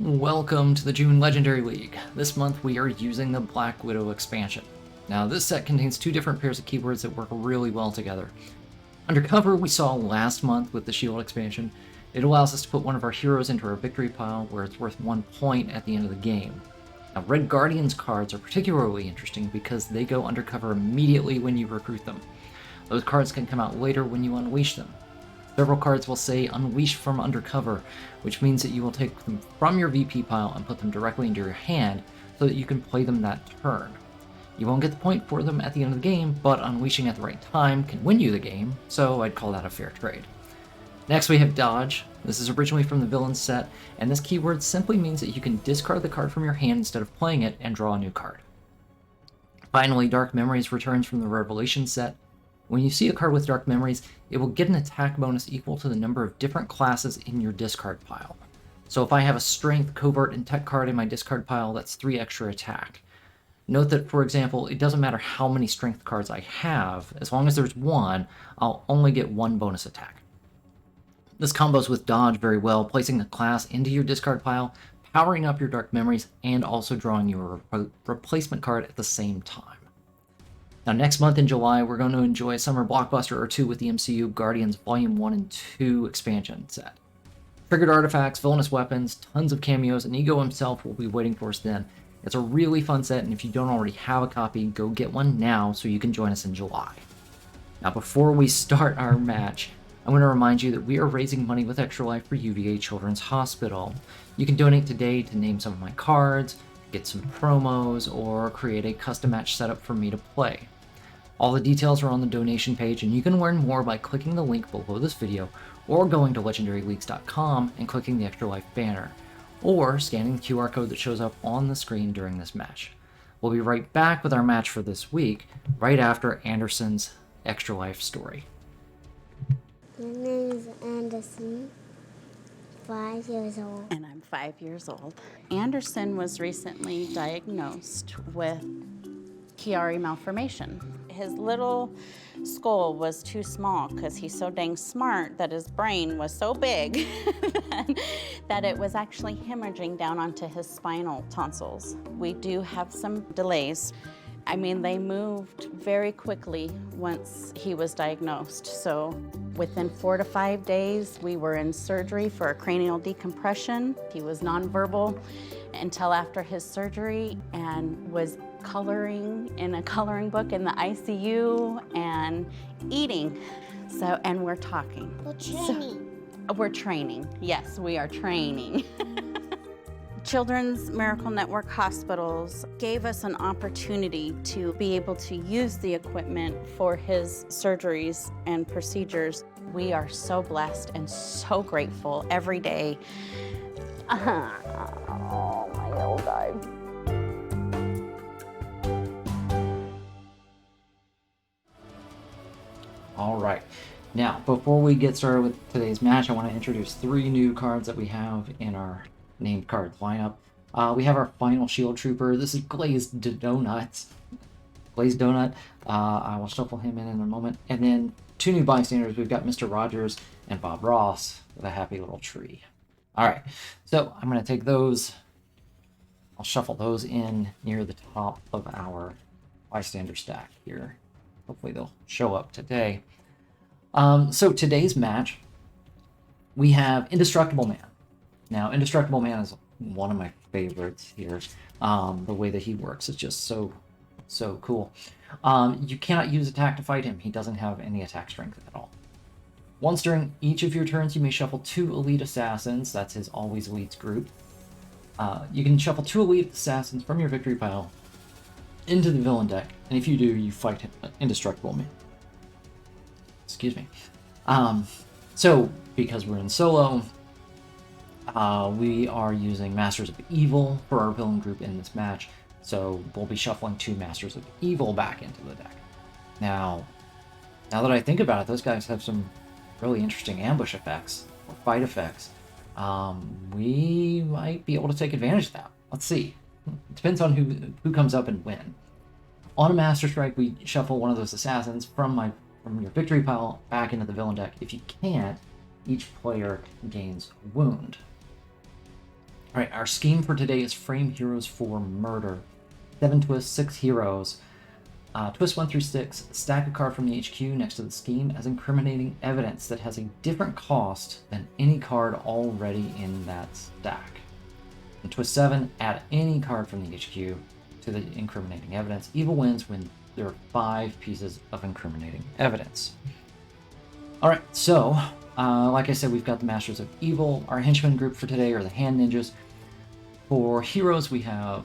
Welcome to the June Legendary League. This month we are using the Black Widow expansion. Now this set contains two different pairs of keywords that work really well together. Undercover we saw last month with the Shield expansion. It allows us to put one of our heroes into our victory pile where it's worth 1 point at the end of the game. Now Red Guardians cards are particularly interesting because they go undercover immediately when you recruit them. Those cards can come out later when you unleash them. Several cards will say Unleash from Undercover, which means that you will take them from your VP pile and put them directly into your hand so that you can play them that turn. You won't get the point for them at the end of the game, but unleashing at the right time can win you the game, so I'd call that a fair trade. Next we have Dodge. This is originally from the Villain set, and this keyword simply means that you can discard the card from your hand instead of playing it and draw a new card. Finally, Dark Memories returns from the Revelation set. When you see a card with Dark Memories, it will get an attack bonus equal to the number of different classes in your discard pile. So if I have a Strength, Covert, and Tech card in my discard pile, that's 3 extra attack. Note that, for example, it doesn't matter how many Strength cards I have, as long as there's one, I'll only get 1 bonus attack. This combos with Dodge very well, placing a class into your discard pile, powering up your Dark Memories, and also drawing you a replacement card at the same time. Now next month in July, we're going to enjoy a summer blockbuster or two with the MCU Guardians Volume 1 and 2 expansion set. Triggered artifacts, villainous weapons, tons of cameos, and Ego himself will be waiting for us then. It's a really fun set, and if you don't already have a copy, go get one now so you can join us in July. Now before we start our match, I want to remind you that we are raising money with Extra Life for UVA Children's Hospital. You can donate today to name some of my cards, get some promos, or create a custom match setup for me to play. All the details are on the donation page, and you can learn more by clicking the link below this video, or going to legendaryleagues.com and clicking the Extra Life banner, or scanning the QR code that shows up on the screen during this match. We'll be right back with our match for this week, right after Anderson's Extra Life story. My name is Anderson, 5 years old. And I'm 5 years old. Anderson was recently diagnosed with Chiari malformation. His little skull was too small because he's so dang smart that his brain was so big that it was actually hemorrhaging down onto his spinal tonsils. We do have some delays. I mean, they moved very quickly once he was diagnosed. So within 4 to 5 days, we were in surgery for a cranial decompression. He was nonverbal until after his surgery and was coloring in a coloring book in the ICU and eating. So, and we're talking. We're training. We're training. Yes, we are training. Children's Miracle Network hospitals gave us an opportunity to be able to use the equipment for his surgeries and procedures. We are so blessed and so grateful every day. Oh, my little guy. All right. Now, before we get started with today's match, I want to introduce 3 new cards that we have in our named cards lineup. We have our final Shield Trooper. This is Glazed Donut. Glazed Donut. I will shuffle him in a moment. And then 2 new bystanders. We've got Mr. Rogers and Bob Ross with a happy little tree. All right. So I'm going to take those. I'll shuffle those in near the top of our bystander stack here. Hopefully they'll show up today. So today's match, we have Indestructible Man. Now, Indestructible Man is one of my favorites here. The way that he works is just so cool. You cannot use attack to fight him. He doesn't have any attack strength at all. Once during each of your turns, you may shuffle 2 Elite Assassins. That's his Always Elites group. You can shuffle 2 Elite Assassins from your victory pile into the villain deck, and if you do, you fight Indestructible Man. Excuse me. So, because we're in solo, we are using Masters of Evil for our villain group in this match, so we'll be shuffling 2 Masters of Evil back into the deck. Now that I think about it, those guys have some really interesting ambush effects, or fight effects. We might be able to take advantage of that. Let's see. It depends on who comes up and when. On a Master Strike, we shuffle one of those assassins from your victory pile back into the villain deck. If you can't, each player gains wound. Alright, our scheme for today is frame heroes for murder. 7 twists, 6 heroes. Twist 1 through 6, stack a card from the HQ next to the scheme as incriminating evidence that has a different cost than any card already in that stack. And twist 7, add any card from the HQ to the incriminating evidence. Evil wins when there are 5 pieces of incriminating evidence. Alright, so, like I said, we've got the Masters of Evil. Our henchmen group for today are the Hand Ninjas. For heroes, we have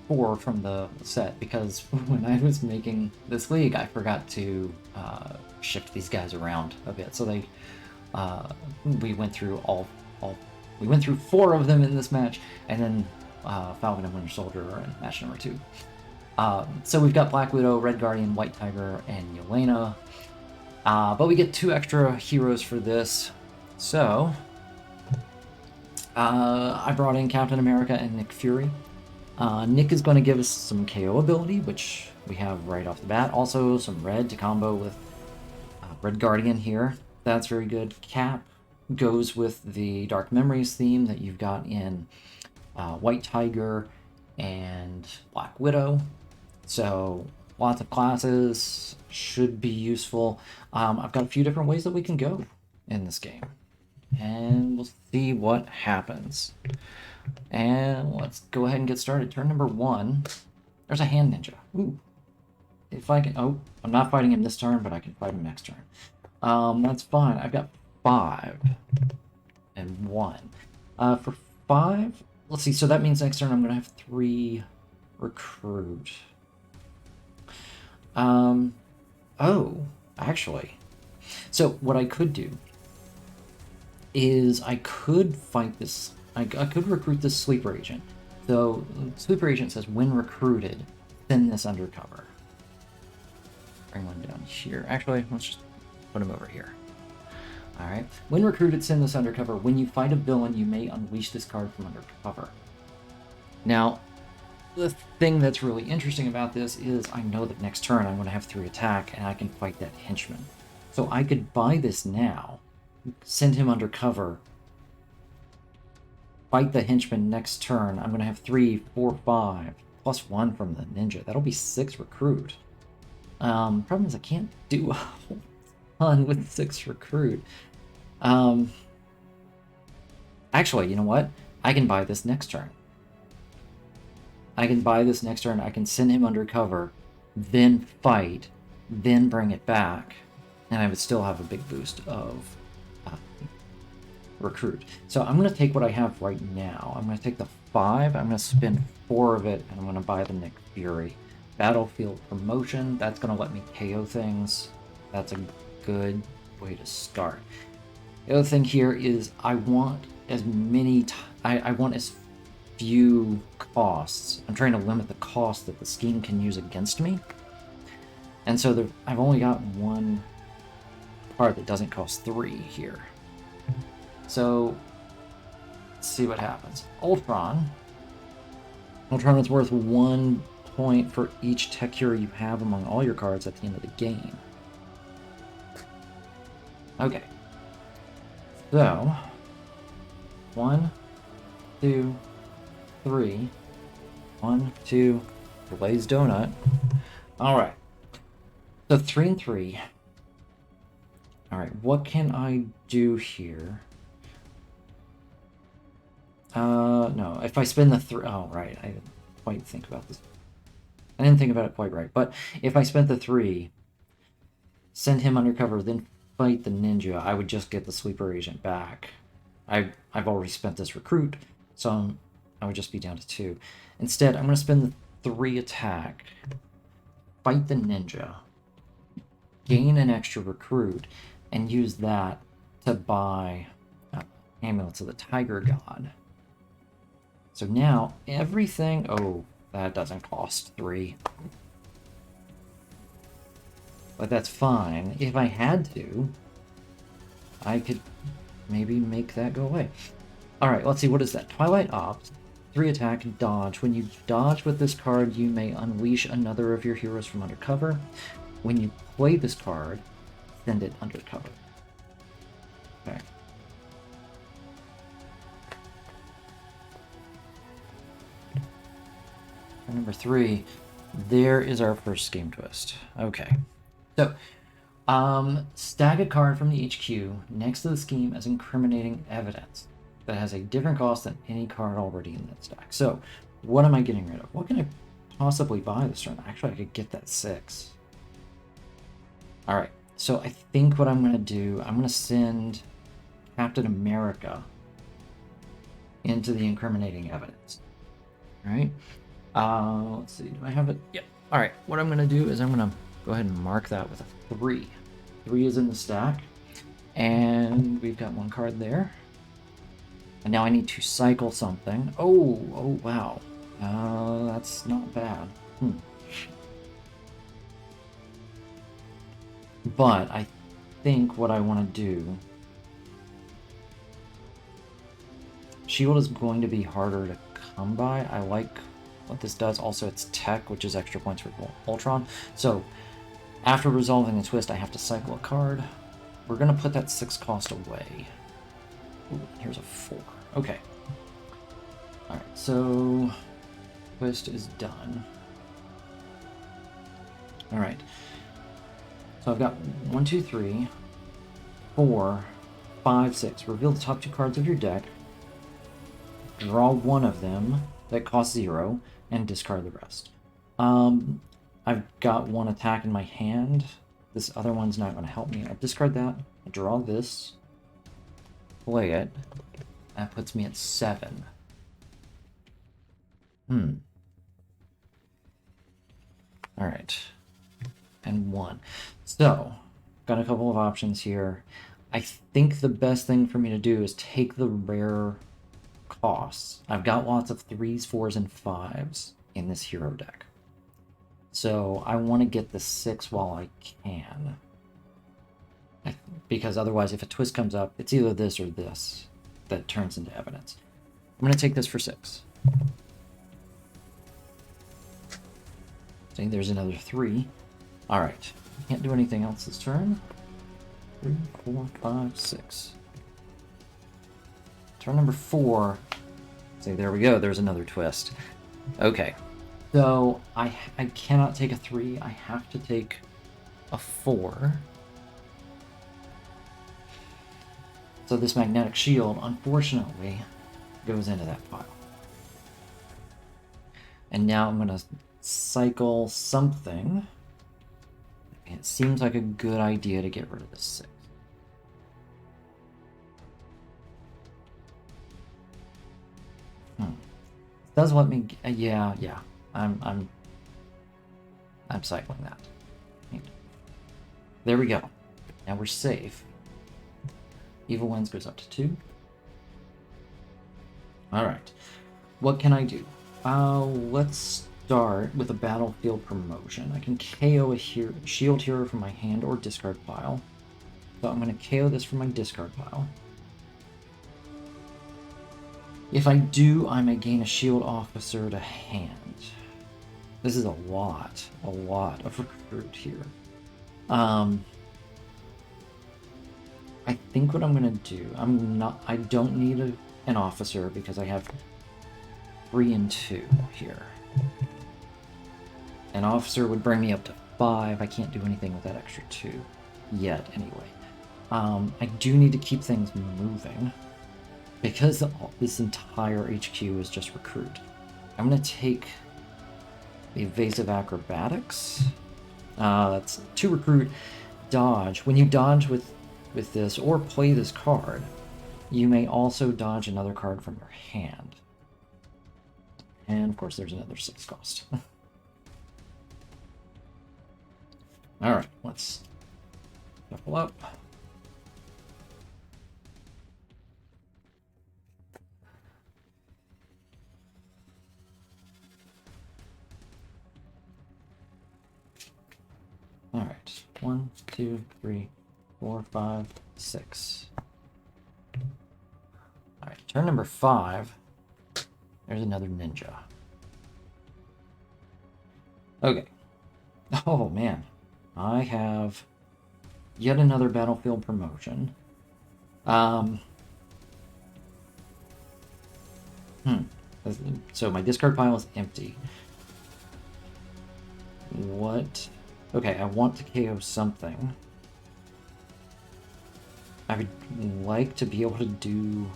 4 from the set, because when I was making this league, I forgot to shift these guys around a bit. So they, we went through we went through 4 of them in this match, and then Falcon and Winter Soldier are in match number 2. So we've got Black Widow, Red Guardian, White Tiger, and Yelena. But we get 2 extra heroes for this. So I brought in Captain America and Nick Fury. Nick is going to give us some KO ability, which we have right off the bat. Also some red to combo with Red Guardian here. That's very good. Cap goes with the Dark Memories theme that you've got in White Tiger and Black Widow. So lots of classes, should be useful. I've got a few different ways that we can go in this game, and we'll see what happens. And let's go ahead and get started. Turn number 1. There's a Hand Ninja. Ooh. If I can... Oh, I'm not fighting him this turn, but I can fight him next turn. That's fine. I've got 5 and 1. For 5... Let's see. So that means next turn I'm going to have 3 recruit. Oh, actually. So what I could do is I could fight this... I could recruit this Sleeper Agent. So, Sleeper Agent says, when recruited, send this undercover. Bring one down here. Actually, let's just put him over here. Alright. When recruited, send this undercover. When you fight a villain, you may unleash this card from undercover. Now, the thing that's really interesting about this is I know that next turn I'm going to have 3 attack, and I can fight that henchman. So I could buy this now, send him undercover, fight the henchman next turn. I'm going to have 3, 4, 5, plus 1 from the ninja. That'll be 6 recruit. Problem is I can't do a whole ton with 6 recruit. Actually, you know what? I can buy this next turn. I can send him undercover, then fight, then bring it back, and I would still have a big boost of recruit. So I'm going to take what I have right now. I'm going to take the 5, I'm going to spend 4 of it, and I'm going to buy the Nick Fury. Battlefield promotion, that's going to let me KO things. That's a good way to start. The other thing here is I want as many... I want as few costs. I'm trying to limit the cost that the scheme can use against me. And so I've only got 1 card that doesn't cost 3 here. So, let's see what happens. Ultron. Ultron is worth 1 point for each tech hero you have among all your cards at the end of the game. Okay. So, 1, 2, 3. 1, 2. Glazed donut. Alright. So 3 and 3. Alright, what can I do here? No, if I spend the 3... Oh, right, I didn't quite think about this. I didn't think about it quite right, but if I spent the 3, send him undercover, then fight the ninja, I would just get the Sleeper Agent back. I've already spent this recruit, so I would just be down to 2. Instead, I'm going to spend the 3 attack, fight the ninja, gain an extra recruit, and use that to buy Amulets of the Tiger God. So now, everything... Oh, that doesn't cost 3. But that's fine. If I had to, I could maybe make that go away. Alright, let's see, what is that? Twilight Ops, 3 attack, dodge. When you dodge with this card, you may unleash another of your heroes from undercover. When you play this card, send it undercover. Okay. Turn number 3. There is our first scheme twist. Okay. So, stack a card from the HQ next to the scheme as incriminating evidence that has a different cost than any card already in that stack. So, what am I getting rid of? What can I possibly buy this turn? Actually, I could get that 6. Alright, so I think what I'm going to do, I'm going to send Captain America into the incriminating evidence. Alright, let's see, do I have it? Yep. Alright, what I'm going to do is I'm going to go ahead and mark that with a 3. 3 is in the stack, and we've got 1 card there. And now I need to cycle something. Oh, wow. That's not bad. But I think what I want to do... Shield is going to be harder to come by. I like what this does. Also, it's tech, which is extra points for Ultron. So, after resolving the twist, I have to cycle a card. We're going to put that 6 cost away. Ooh, here's a 4. Okay. Alright, so... twist is done. Alright. So I've got 1, 2, 3, 4, 5, 6. Reveal the top 2 cards of your deck. Draw 1 of them that costs 0, and discard the rest. I've got 1 attack in my hand. This other one's not going to help me. I'll discard that. I'll draw this. Play it. That puts me at 7. Alright. And 1. So, got a couple of options here. I think the best thing for me to do is take the rare costs. I've got lots of 3s, 4s, and 5s in this hero deck. So I want to get the 6 while I can. Because otherwise, if a twist comes up, it's either this or this that turns into evidence. I'm going to take this for 6. See, there's another 3. Alright. Can't do anything else this turn. 3, 4, 5, 6. Turn number 4. See, there we go. There's another twist. Okay. So, I cannot take a 3. I have to take a 4. So this magnetic shield, unfortunately, goes into that pile. And now I'm going to cycle something. It seems like a good idea to get rid of the 6. It does let me... yeah. I'm cycling that. There we go. Now we're safe. Evil Winds goes up to 2. Alright. What can I do? Let's start with a battlefield promotion. I can KO a shield hero from my hand or discard pile. So I'm going to KO this from my discard pile. If I do, I may gain a shield officer to hand. This is a lot of recruit here. I think what I'm going to do, I don't need an officer because I have 3 and 2 here. An officer would bring me up to 5. I can't do anything with that extra 2 yet anyway. I do need to keep things moving because this entire HQ is just recruit. I'm going to take the evasive acrobatics. That's 2 recruit, dodge. When you dodge with this or play this card, you may also dodge another card from your hand. And of course there's another 6 cost. Alright, let's shuffle up. Alright, 1, 2, 3, 4, 5, 6. Alright, turn number 5. There's another ninja. Okay. Oh man. I have yet another battlefield promotion. So my discard pile is empty. what... Okay, I want to KO something. I would like to be able to do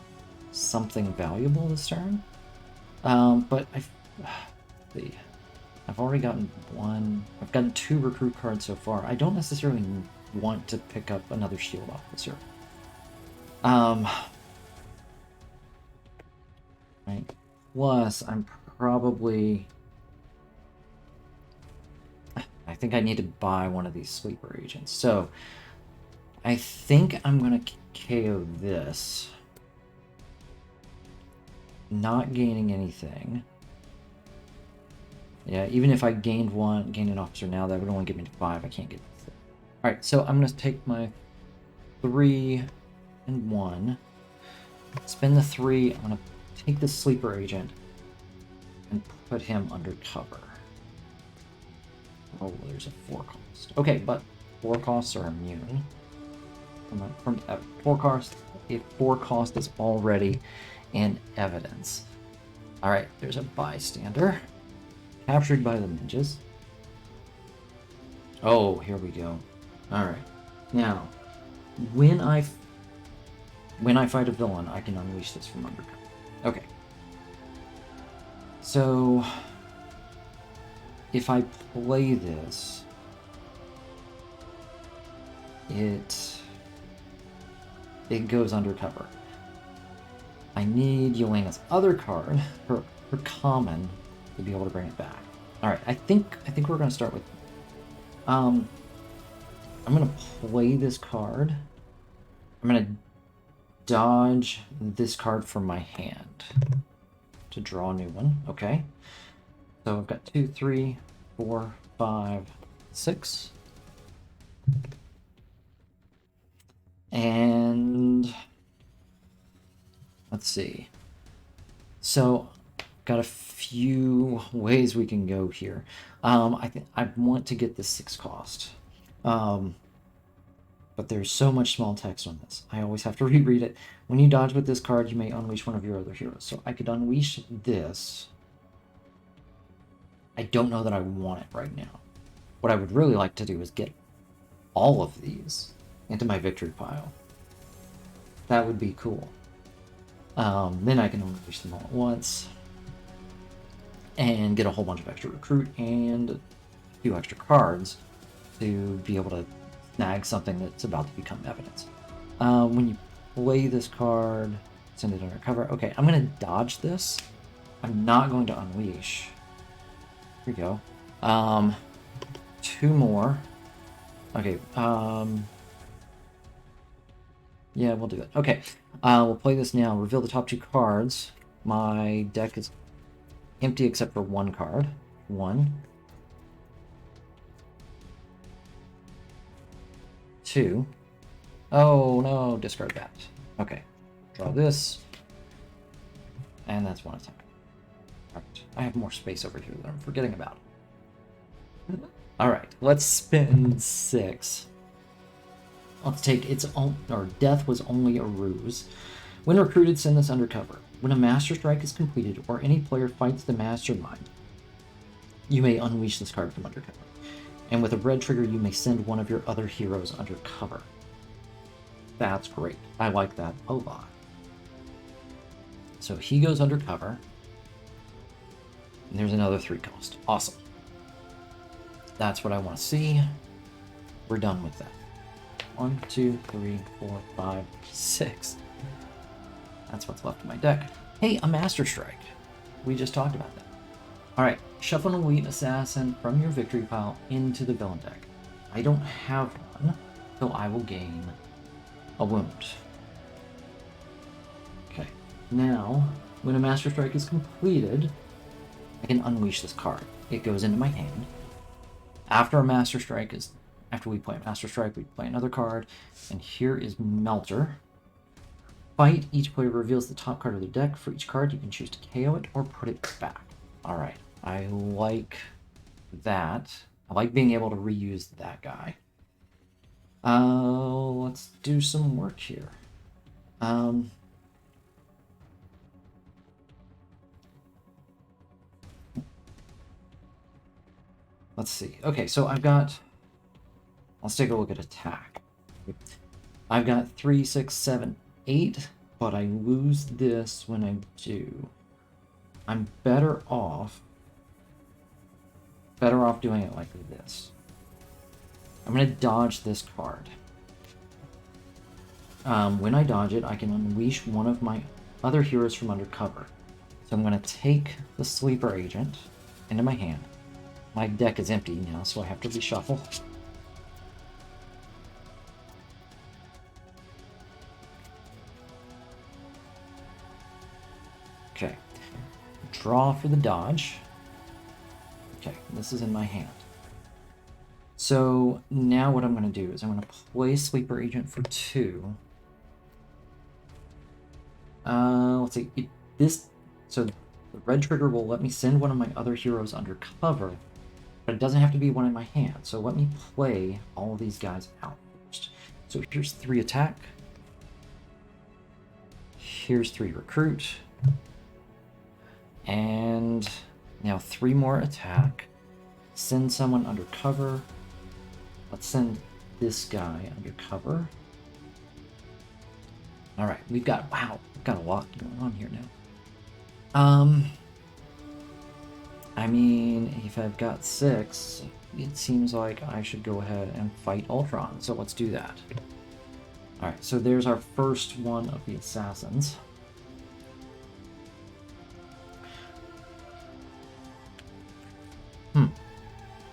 something valuable this turn. But I've already gotten one. I've gotten 2 recruit cards so far. I don't necessarily want to pick up another shield officer. Right. Plus, I'm probably... I think I need to buy one of these sleeper agents. So, I think I'm going to KO this. Not gaining anything. Yeah, even if I gained an officer now, that would only get me to 5. I can't get... Alright, so I'm going to take my 3 and 1. Spend the 3. I'm going to take the sleeper agent and put him undercover. Oh, there's a 4 cost. Okay, but 4 costs are immune. From 4 costs, a 4 cost is already in evidence. Alright, there's a bystander. Captured by the ninjas. Oh, here we go. Alright. Now, when I fight a villain, I can unleash this from undercover. Okay. So, if I play this, it goes undercover. I need Yelena's other card, her common, to be able to bring it back. Alright, I think we're gonna start with I'm gonna play this card. I'm gonna dodge this card from my hand to draw a new one. Okay. So I've got 2, 3, 4, 5, 6. And let's see. So got a few ways we can go here. I think I want to get the 6 cost. But there's so much small text on this. I always have to reread it. When you dodge with this card, you may unleash one of your other heroes. So I could unleash this. I don't know that I want it right now. What I would really like to do is get all of these into my victory pile. That would be cool. Then I can unleash them all at once. And get a whole bunch of extra recruit and a few extra cards to be able to snag something that's about to become evidence. When you play this card, send it undercover. Okay, I'm going to dodge this. I'm not going to unleash. Here we go. 2 more. Okay, yeah, we'll do it. Okay, we'll play this now. Reveal the top 2 cards. My deck is empty except for 1 card. 1. 2. Oh no, discard that. Okay, draw this. And that's 1 attack. Alright, I have more space over here that I'm forgetting about. Alright, let's spin 6. Let's take its own, or death was only a ruse. When recruited, send this undercover. When a Master Strike is completed, or any player fights the Mastermind, you may unleash this card from undercover. And with a red trigger, you may send one of your other heroes undercover. That's great. I like that a lot. So he goes undercover. And there's another 3 cost. Awesome. That's what I want to see. We're done with that. 1, 2, 3, 4, 5, 6. That's what's left of my deck. Hey, a Master Strike. We just talked about that. Alright, shuffle an Elite Assassin from your victory pile into the villain deck. I don't have one, so I will gain a wound. Okay, now, when a Master Strike is completed, I can unleash this card. It goes into my hand. After we play a Master Strike, we play another card, and here is Melter. Fight, each player reveals the top card of their deck. For each card, you can choose to KO it or put it back. Alright, I like that. I like being able to reuse that guy. Let's do some work here. let's see. Okay, so I've got... Let's take a look at attack. I've got 3, 6, 7, 8, but I lose this when I do. I'm better off doing it like this. I'm going to dodge this card. When I dodge it, I can unleash one of my other heroes from undercover. So I'm going to take the sleeper agent into my hand. My deck is empty now, so I have to reshuffle. Okay. Draw for the dodge. Okay, this is in my hand. So now what I'm going to do is I'm going to play Sleeper Agent for 2. Let's see. So the red trigger will let me send one of my other heroes undercover, but it doesn't have to be one in my hand. So let me play all of these guys out first. So here's 3 attack. Here's 3 recruit. And now 3 more attack. Send someone undercover. Let's send this guy undercover. All right, we've got a lot going on here now. I mean, if I've got 6, it seems like I should go ahead and fight Ultron. So let's do that. All right, so there's our first one of the assassins.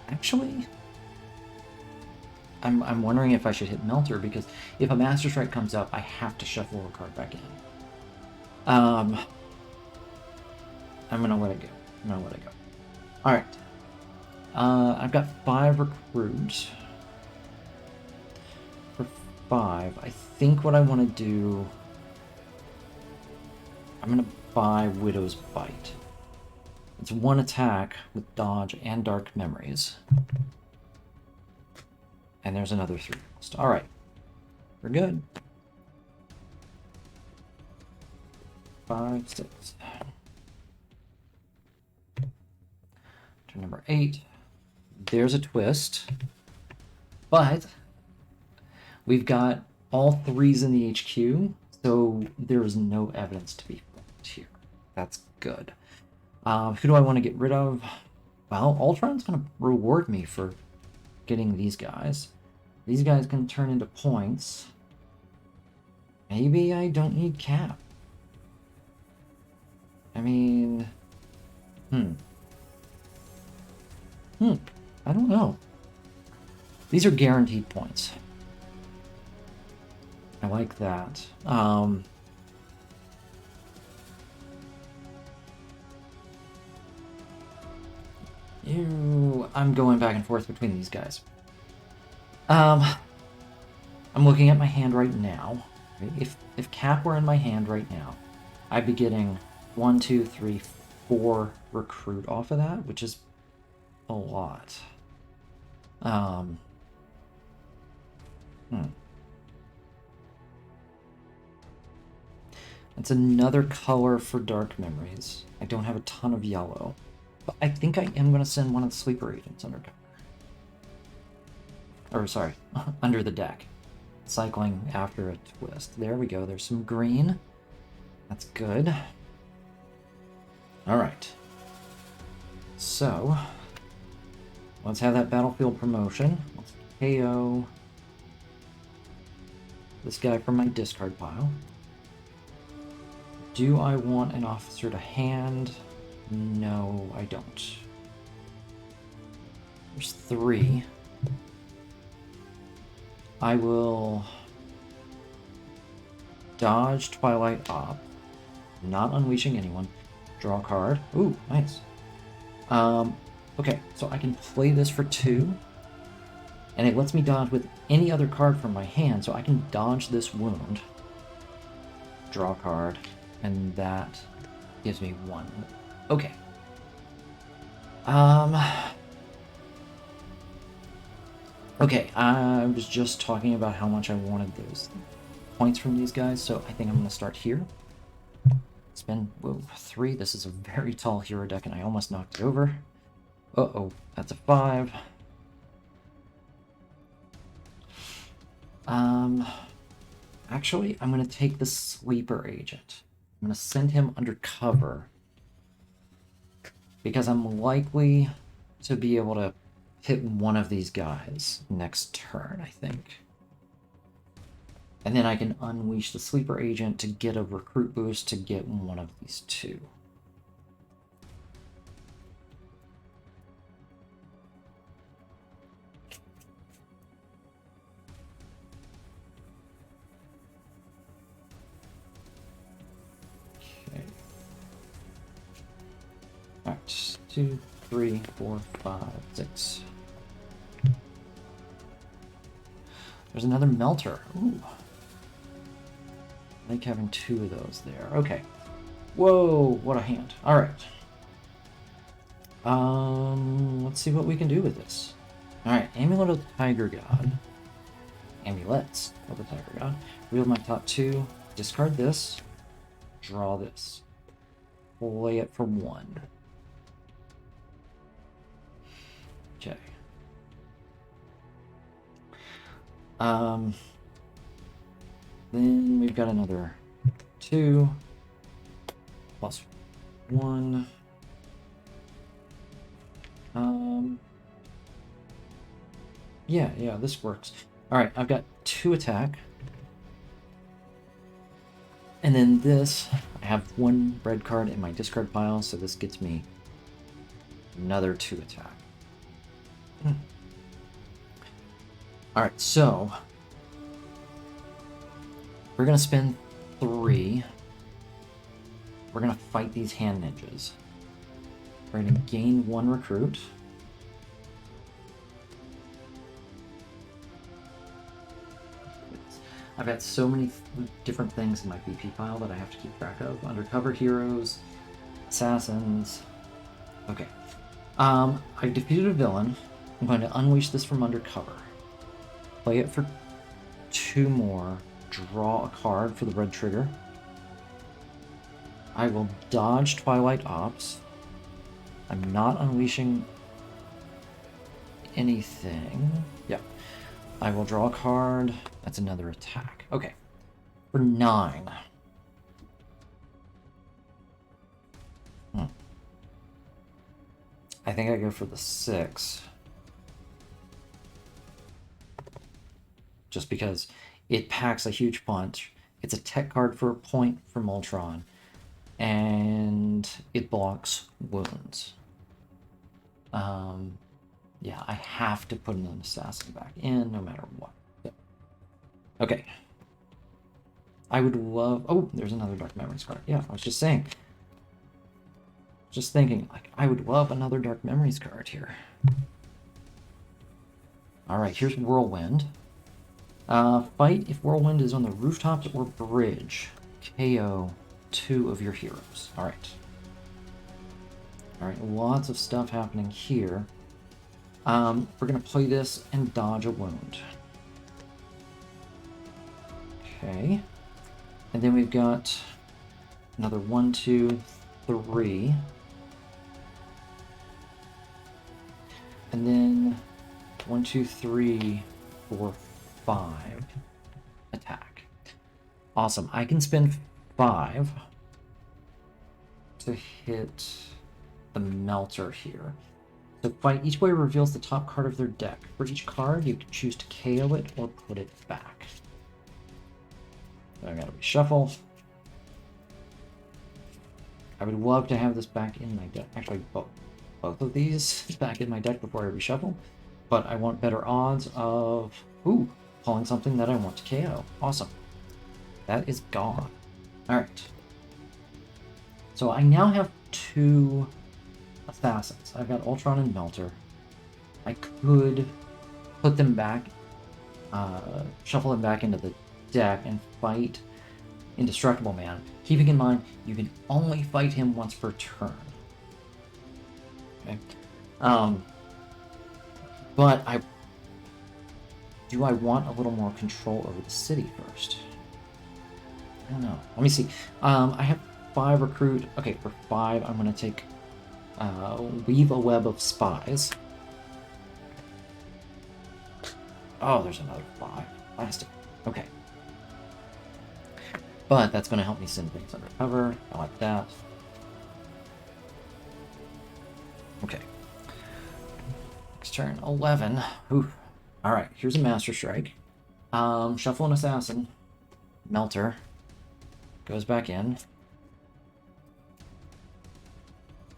Actually, I'm wondering if I should hit Melter, because if a Master Strike comes up, I have to shuffle a card back in. I'm gonna let it go. All right. I've got 5 recruits. For 5, I think what I want to do, I'm gonna buy Widow's Bite. It's 1 attack with dodge and dark memories. And there's another 3 cost. Alright. We're good. 5, 6. Turn number 8. There's a twist. But we've got all 3s in the HQ, so there is no evidence to be found here. That's good. Who do I want to get rid of? Well, Ultron's going to reward me for getting these guys. These guys can turn into points. Maybe I don't need Cap. I mean... I don't know. These are guaranteed points. I like that. I'm going back and forth between these guys. I'm looking at my hand right now. If Cap were in my hand right now, I'd be getting 1, 2, 3, 4 recruit off of that, which is a lot. It's another color for dark memories. I don't have a ton of yellow. But I think I am going to send one of the sleeper agents under... Or, sorry, under the deck. Cycling after a twist. There we go. There's some green. That's good. Alright. So, let's have that battlefield promotion. Let's KO this guy from my discard pile. Do I want an officer to hand? No, I don't. There's 3. I will dodge Twilight Op, not unleashing anyone. Draw a card. Ooh, nice. Okay, so I can play this for 2, and it lets me dodge with any other card from my hand, so I can dodge this wound. Draw a card, and that gives me 1. Okay. Okay, I was just talking about how much I wanted those points from these guys, so I think I'm going to start here. Spend 3. This is a very tall hero deck, and I almost knocked it over. Uh-oh, that's a 5. Actually, I'm going to take the sleeper agent. I'm going to send him undercover because I'm likely to be able to hit one of these guys next turn, I think. And then I can unleash the sleeper agent to get a recruit boost to get one of these two. Okay. Alright, 2, 3, 4, 5, 6. There's another melter. Ooh. I like having 2 of those there. Okay. Whoa, what a hand. Alright. Let's see what we can do with this. Alright, Amulet of the Tiger God. Amulets of the Tiger God. Wield my top 2. Discard this. Draw this. Play it for 1. Okay. Then we've got another 2 plus 1. Yeah, this works. Alright, I've got 2 attack. And then this, I have 1 red card in my discard pile, so this gets me another 2 attack. Alright, so we're going to spend 3. We're going to fight these hand ninjas. We're going to gain 1 recruit. I've got so many different things in my BP pile that I have to keep track of. Undercover heroes, assassins. Okay. I've defeated a villain. I'm going to unleash this from undercover. Play it for 2 more. Draw a card for the red trigger. I will dodge Twilight Ops. I'm not unleashing anything. Yeah. I will draw a card. That's another attack. Okay. For 9. I think I go for the 6. Just because it packs a huge punch. It's a tech card for a point from Ultron. And it blocks wounds. Yeah, I have to put an assassin back in no matter what. Yep. Okay. I would love... Oh, there's another Dark Memories card. Yeah, I was just saying. Just thinking, like, I would love another Dark Memories card here. Alright, here's Whirlwind. Fight if Whirlwind is on the rooftops or bridge. KO 2 of your heroes. Alright. Alright, lots of stuff happening here. We're going to play this and dodge a wound. Okay. And then we've got another 1, 2, 3. And then 1, 2, 3, 4, 5 attack. Awesome. I can spend 5 to hit the melter here. So fight each player reveals the top card of their deck. For each card, you can choose to KO it or put it back. I gotta reshuffle. I would love to have this back in my deck. Actually, both of these back in my deck before I reshuffle. But I want better odds of, pulling something that I want to KO. Awesome. That is gone. Alright. So I now have 2 assassins. I've got Ultron and Melter. I could put them back, shuffle them back into the deck and fight Indestructible Man. Keeping in mind, you can only fight him once per turn. Okay. But do I want a little more control over the city first? I don't know. Let me see. I have 5 recruit. Okay, for 5, I'm going to take Weave a web of spies. Oh, there's another 5. Plastic. Okay. But that's going to help me send things undercover. I like that. Okay. Next turn, 11. Oof. Alright, here's a Master Strike. Shuffle an Assassin. Melter. Goes back in.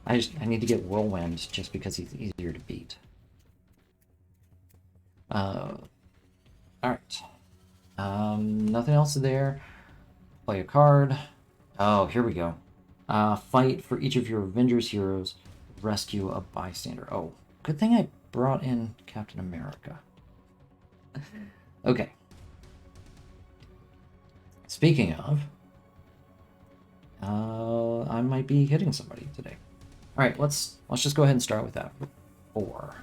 I need to get Whirlwind just because he's easier to beat. Alright. Nothing else there. Play a card. Oh, here we go. Fight for each of your Avengers heroes. Rescue a bystander. Oh, good thing I brought in Captain America. Okay. Speaking of, I might be hitting somebody today. All right, let's just go ahead and start with that. 4.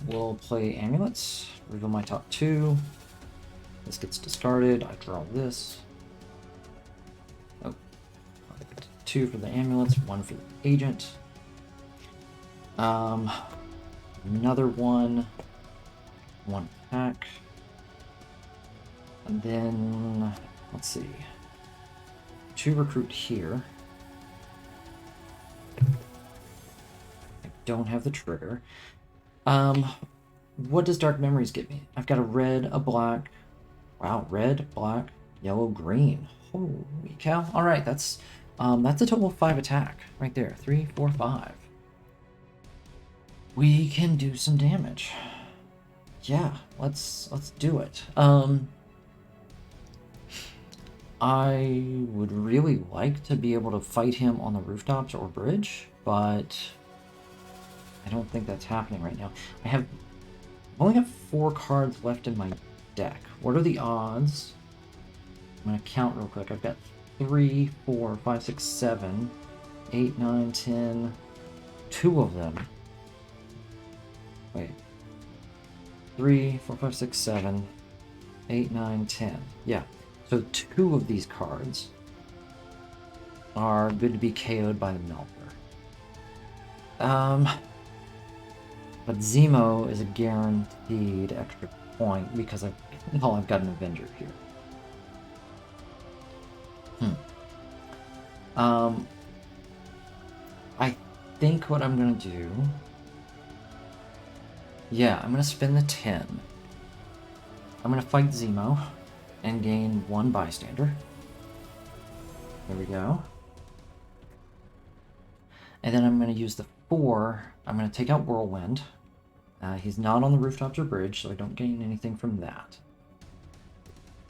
We'll play amulets. Reveal my top 2. This gets discarded. I draw this. Oh, 2 for the amulets, 1 for the agent. Another 1 pack. And then, let's see. 2 recruit here. I don't have the trigger. What does Dark Memories get me? I've got a red, a black. Wow, red, black, yellow, green. Holy cow. Alright, that's a total of 5 attack right there. 3, 4, 5. We can do some damage. Yeah, let's do it. I would really like to be able to fight him on the rooftops or bridge, but I don't think that's happening right now. I've only got 4 cards left in my deck. What are the odds? I'm gonna count real quick. I've got 3, 4, 5, 6, 7, 8, 9, 10. 2 of them. Wait. 3, 4, 5, 6, 7, 8, 9, 10. Yeah. So 2 of these cards are good to be KO'd by the Melter. But Zemo is a guaranteed extra point because I've got an Avenger here. I think what I'm gonna do. Yeah, I'm gonna spend the 10. I'm gonna fight Zemo and gain 1 bystander. There we go. And then I'm gonna use the 4. I'm gonna take out Whirlwind. He's not on the rooftops or bridge, so I don't gain anything from that.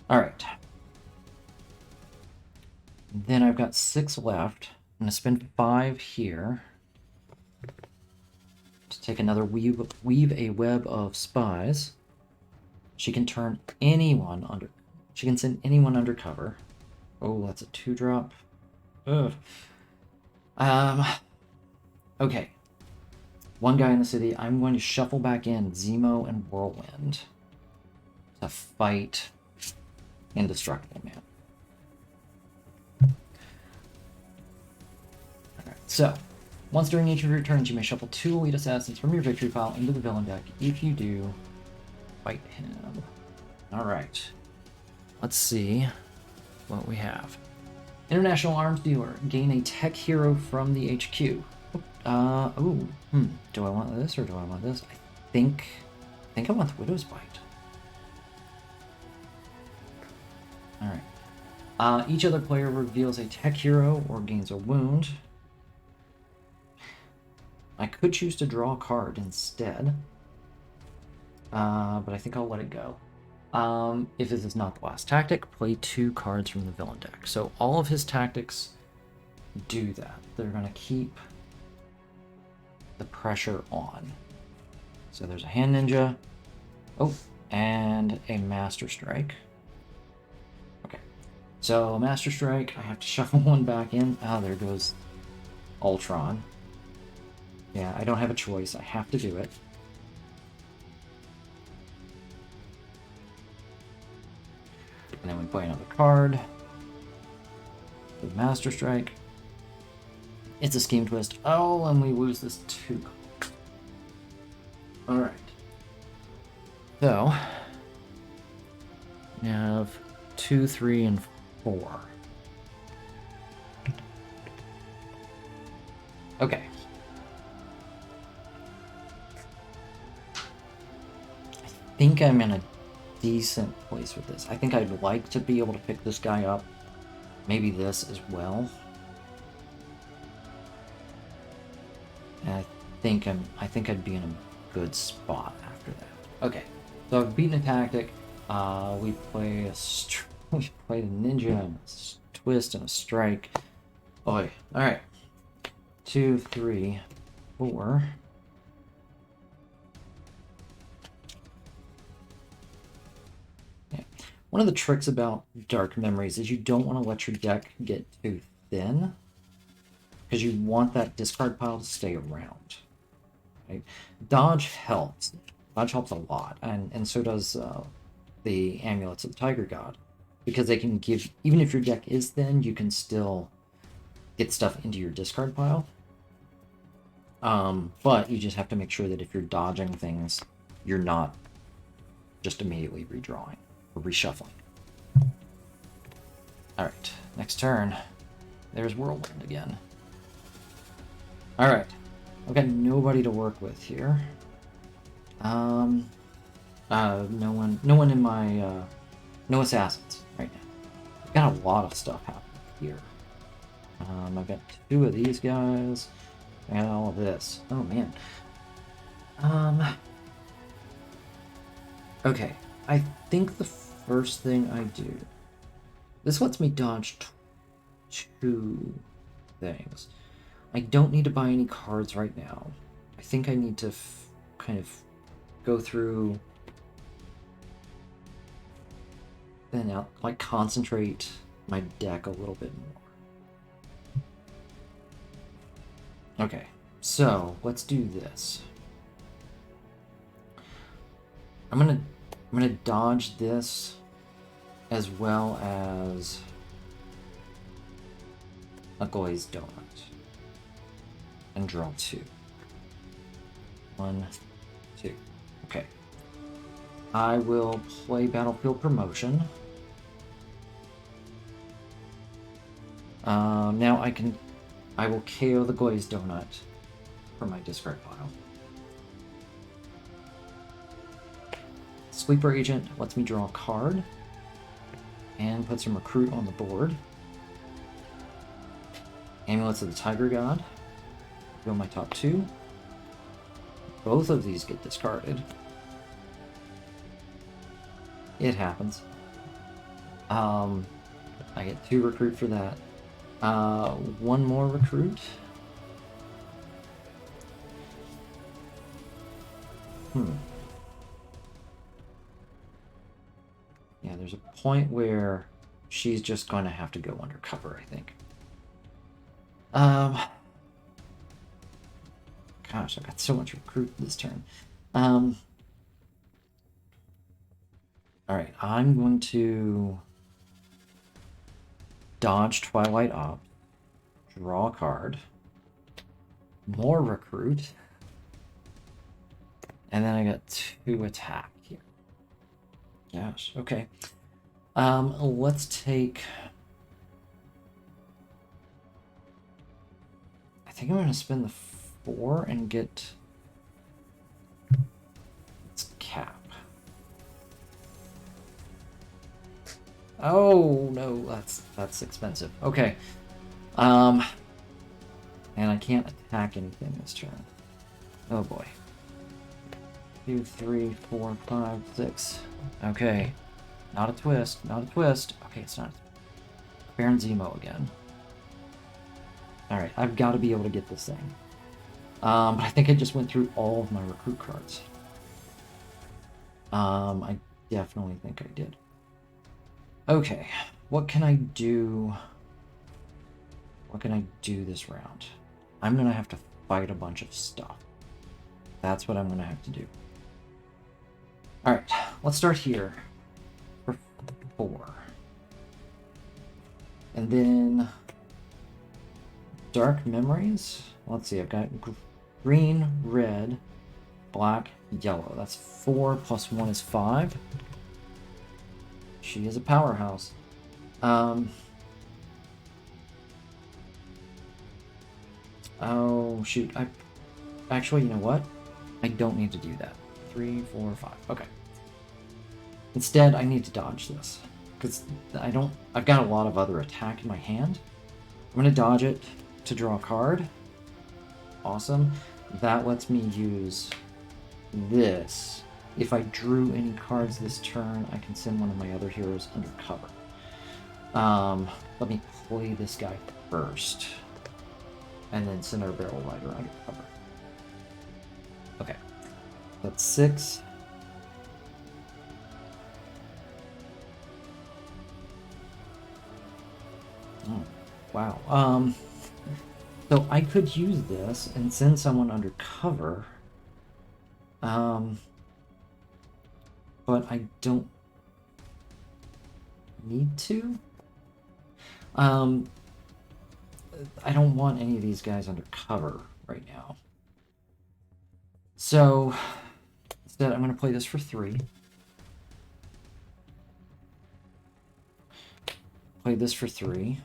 Alright. Then I've got 6 left. I'm going to spend 5 here to take another weave a web of spies. She can turn anyone under... She can send anyone undercover. Oh, that's a 2-drop. Ugh. Okay. 1 guy in the city. I'm going to shuffle back in Zemo and Whirlwind to fight Indestructible Man. Alright, so once during each of your turns, you may shuffle 2 elite assassins from your victory pile into the villain deck. If you do, fight him. Alright. Let's see what we have. International Arms Dealer. Gain a tech hero from the HQ. Do I want this or do I want this? I think I want the Widow's Bite. Alright. Each other player reveals a tech hero or gains a wound. I could choose to draw a card instead. But I think I'll let it go. If this is not the last tactic, play 2 cards from the villain deck. So all of his tactics do that. They're going to keep the pressure on. So there's a Hand Ninja. Oh, and a Master Strike. Okay. So Master Strike, I have to shuffle 1 back in. Ah, there goes Ultron. Yeah, I don't have a choice. I have to do it. And then we play another card. The Master Strike. It's a scheme twist. Oh, and we lose this 2. Alright. So, we have 2, 3, and 4. Okay. I think I'm in a decent place with this. I think I'd like to be able to pick this guy up. Maybe this as well. And I think I'd be in a good spot after that. Okay. So I've beaten a tactic. We play we played a ninja and a twist and a strike. Boy. Alright. 2, 3, 4. Yeah. One of the tricks about Dark Memories is you don't want to let your deck get too thin, because you want that discard pile to stay around. Right? Dodge helps. Dodge helps a lot, and so does the Amulets of the Tiger God, because they can give, even if your deck is thin, you can still get stuff into your discard pile. But you just have to make sure that if you're dodging things, you're not just immediately redrawing or reshuffling. Alright, next turn. There's Whirlwind again. Alright. I've got nobody to work with here. No one in my, no assassins right now. I've got a lot of stuff happening here. I've got 2 of these guys. I got all of this. Oh, man. Okay. I think the first thing I do... This lets me dodge 2 things. I don't need to buy any cards right now. I think I need to kind of go through... Then I'll, like, concentrate my deck a little bit more. Okay, so let's do this. I'm gonna dodge this as well as a glazed donut and draw 2. 1, 2. Okay. I will play Battlefield Promotion. Now I will KO the glazed donut for my discard pile. Sleeper Agent lets me draw a card and put some recruit on the board. Amulets of the Tiger God go my top 2. Both of these get discarded. It happens. I get 2 recruit for that. 1 more recruit. Yeah, there's a point where she's just going to have to go undercover, I think. Gosh, I've got so much recruit this turn. Alright, I'm going to dodge Twilight Opt, draw a card, more recruit, and then I got 2 attack here. Gosh, okay. Let's take... I think I'm going to spend the 4 and get... Let's cap. Oh, no, that's expensive. Okay. And I can't attack anything this turn. Oh, boy. 2, 3, 4, 5, 6. Okay. Not a twist. Not a twist. Okay, it's not. Baron Zemo again. Alright, I've got to be able to get this thing. But I think I just went through all of my recruit cards. I definitely think I did. Okay, what can I do? What can I do this round? I'm gonna have to fight a bunch of stuff. That's what I'm gonna have to do. Alright, let's start here for 4. And then Dark memories? Let's see, I've got green, red, black, yellow. That's 4 plus 1 is 5. She is a powerhouse. Oh, shoot. Actually, you know what? I don't need to do that. 3, 4, 5. Okay. Instead, I need to dodge this. Because I've got a lot of other attack in my hand. I'm going to dodge it to draw a card. Awesome. That lets me use this. If I drew any cards this turn, I can send one of my other heroes undercover. Let me play this guy first. And then send our barrel rider undercover. Okay. That's 6. Oh, wow. So I could use this and send someone undercover. But I don't need to. I don't want any of these guys undercover right now. So instead, I'm going to play this for 3. Play this for 3.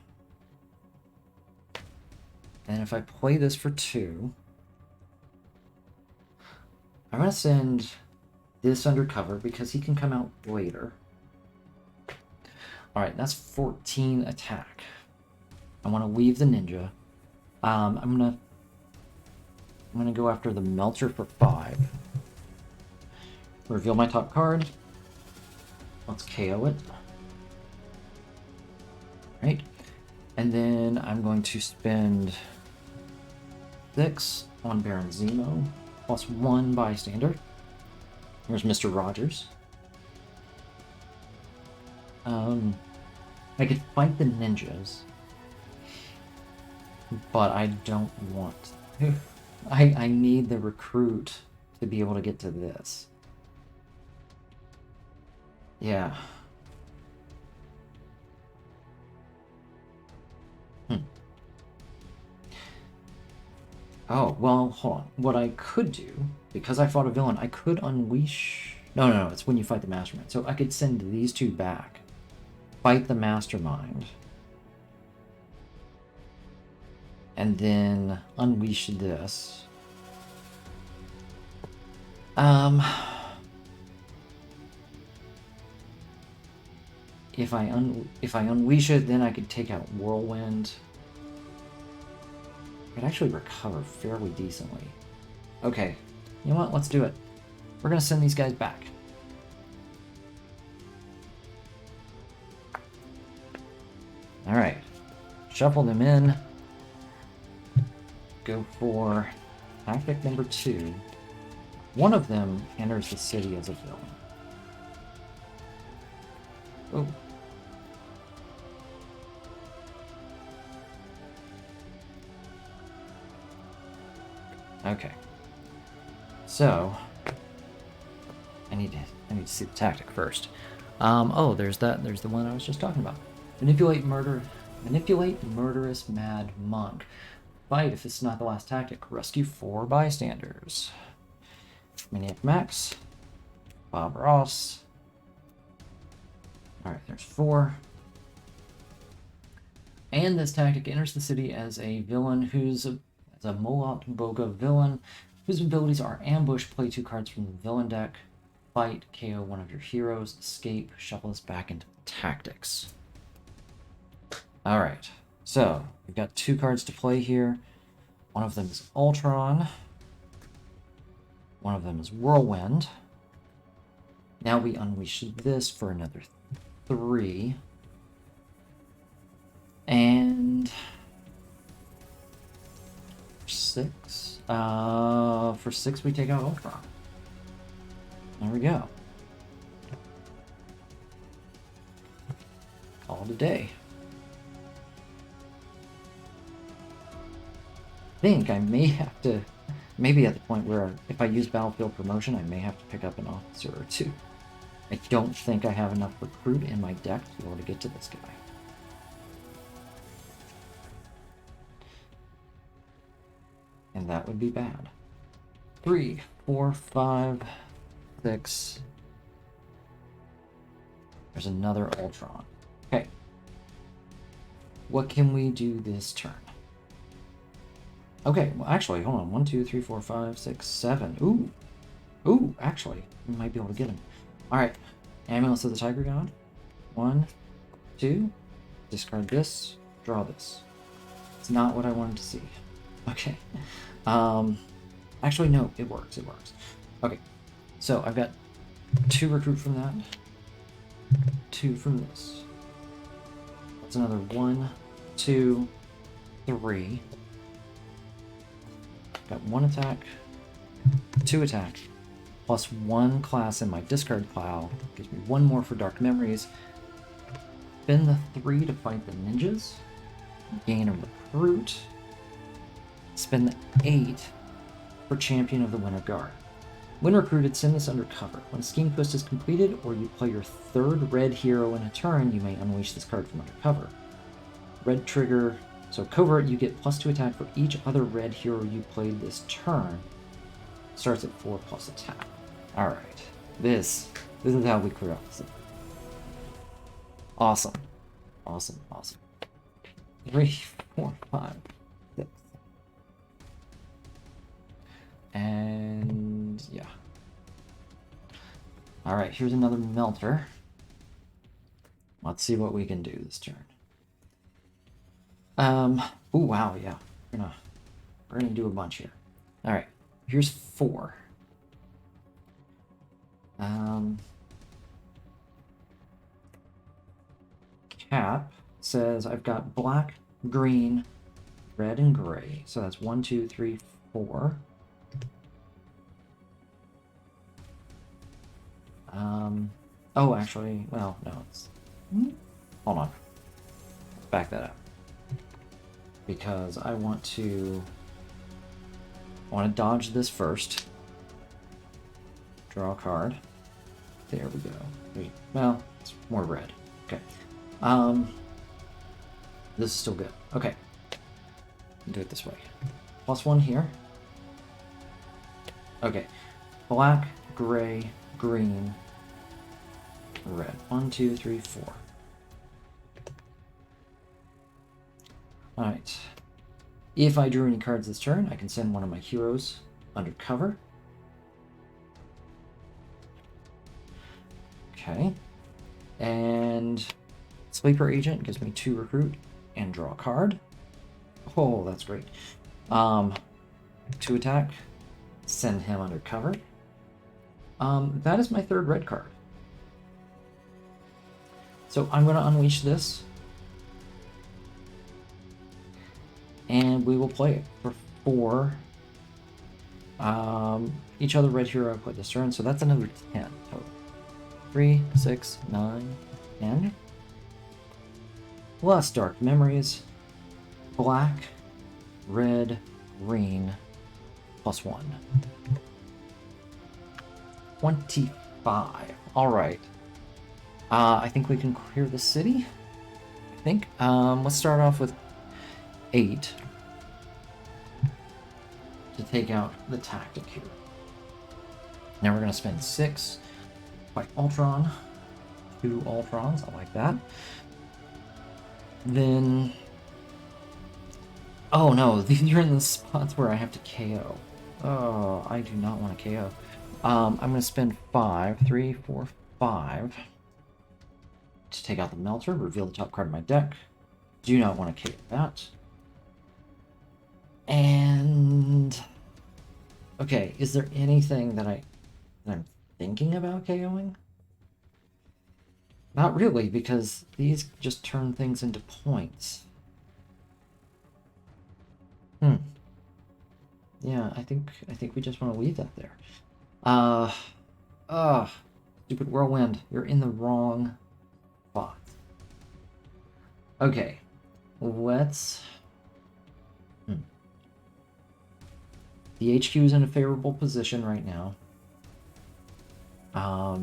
And if I play this for 2, I'm going to send this undercover because he can come out later. Alright, that's 14 attack. I want to leave the ninja. I'm gonna go after the melter for 5. Reveal my top card. Let's KO it. Right. And then I'm going to spend 6 on Baron Zemo, plus 1 bystander. Here's Mr. Rogers. I could fight the ninjas, but I don't want to. I need the recruit to be able to get to this. Yeah. Oh, well, hold on. What I could do, because I fought a villain, I could unleash... No, it's when you fight the mastermind. So I could send these 2 back. Fight the mastermind. And then unleash this. If I unleash it, then I could take out Whirlwind. I could actually recover fairly decently. Okay, you know what? Let's do it. We're gonna send these guys back. All right, shuffle them in. Go for tactic number 2. One of them enters the city as a villain. Oh. Okay. So I need to see the tactic first. Oh, there's the one I was just talking about. Manipulate murderous mad monk. Fight if it's not the last tactic. Rescue 4 bystanders. Maniac Max. Bob Ross. Alright, there's 4. And this tactic enters the city as a villain who's a Molat Boga villain whose abilities are ambush, play 2 cards from the villain deck, fight, KO one of your heroes, escape, shuffle this back into tactics. Alright, so we've got 2 cards to play here. One of them is Ultron. One of them is Whirlwind. Now we unleash this for another 3. And 6. For 6 we take out Ultron. There we go. Call it a day. I think I may have to, maybe at the point where if I use Battlefield Promotion, I may have to pick up an officer or 2. I don't think I have enough recruit in my deck to be able to get to this guy. and that would be bad. 3, 4, 5, 6. There's another Ultron. Okay. What can we do this turn? Okay, well, actually, hold on. 1, 2, 3, 4, 5, 6, 7. Ooh. Ooh, actually, we might be able to get him. Alright. Ambulance of the Tiger God. 1, 2. Discard this. Draw this. It's not what I wanted to see. Okay. Actually, no, it works. It works. Okay. So I've got 2 recruit from that. 2 from this. That's another 1, 2, 3. Got 1 attack, 2 attack, plus 1 class in my discard pile. Gives me 1 more for Dark Memories. Spend the 3 to fight the ninjas. Gain a recruit. Spend the 8 for Champion of the Winter Guard. When recruited, send this undercover. When Scheme Twist is completed, or you play your 3rd red hero in a turn, you may unleash this card from undercover. Red trigger. So covert, you get +2 attack for each other red hero you played this turn. Starts at 4 plus attack. Alright. This is how we clear out this. Awesome. Awesome, awesome. 3, 4, 5, 6. And yeah. Alright, here's another melter. Let's see what we can do this turn. Oh wow, yeah. We're gonna do a bunch here. Alright, here's 4. Cap says I've got black, green, red, and gray. So that's 1, 2, 3, 4. Oh, actually, well, no, it's... Hold on. Let's back that up. Because I want to dodge this first. Draw a card. There we go. Wait, well, it's more red. Okay. This is still good. Okay. Do it this way. +1 here. Okay. Black, gray, green, red. 1, 2, 3, 4. Alright. If I drew any cards this turn, I can send one of my heroes undercover. Okay. And Sleeper Agent gives me 2 recruit and draw a card. Oh, that's great. 2 attack. Send him undercover. That is my 3rd red card. So I'm going to unleash this. And we will play it for 4. Each other red hero I put this turn, so that's another 10 total. 3, 6, 9, 10. Plus Dark Memories. Black, red, green, +1. 25. Alright. I think we can clear the city. I think. Let's start off with 8 to take out the tactic here. Now we're going to spend 6 by Ultron. 2 Ultrons, I like that. Then... Oh no, you're in the spots where I have to KO. Oh, I do not want to KO. I'm going to spend 5, 3, 4, 5 to take out the Melter, reveal the top card of my deck. Do not want to KO that. And... Okay, is there anything that I'm thinking about KOing? Not really, because these just turn things into points. Yeah, I think we just want to leave that there. Stupid Whirlwind, you're in the wrong spot. Okay, let's... The HQ is in a favorable position right now. I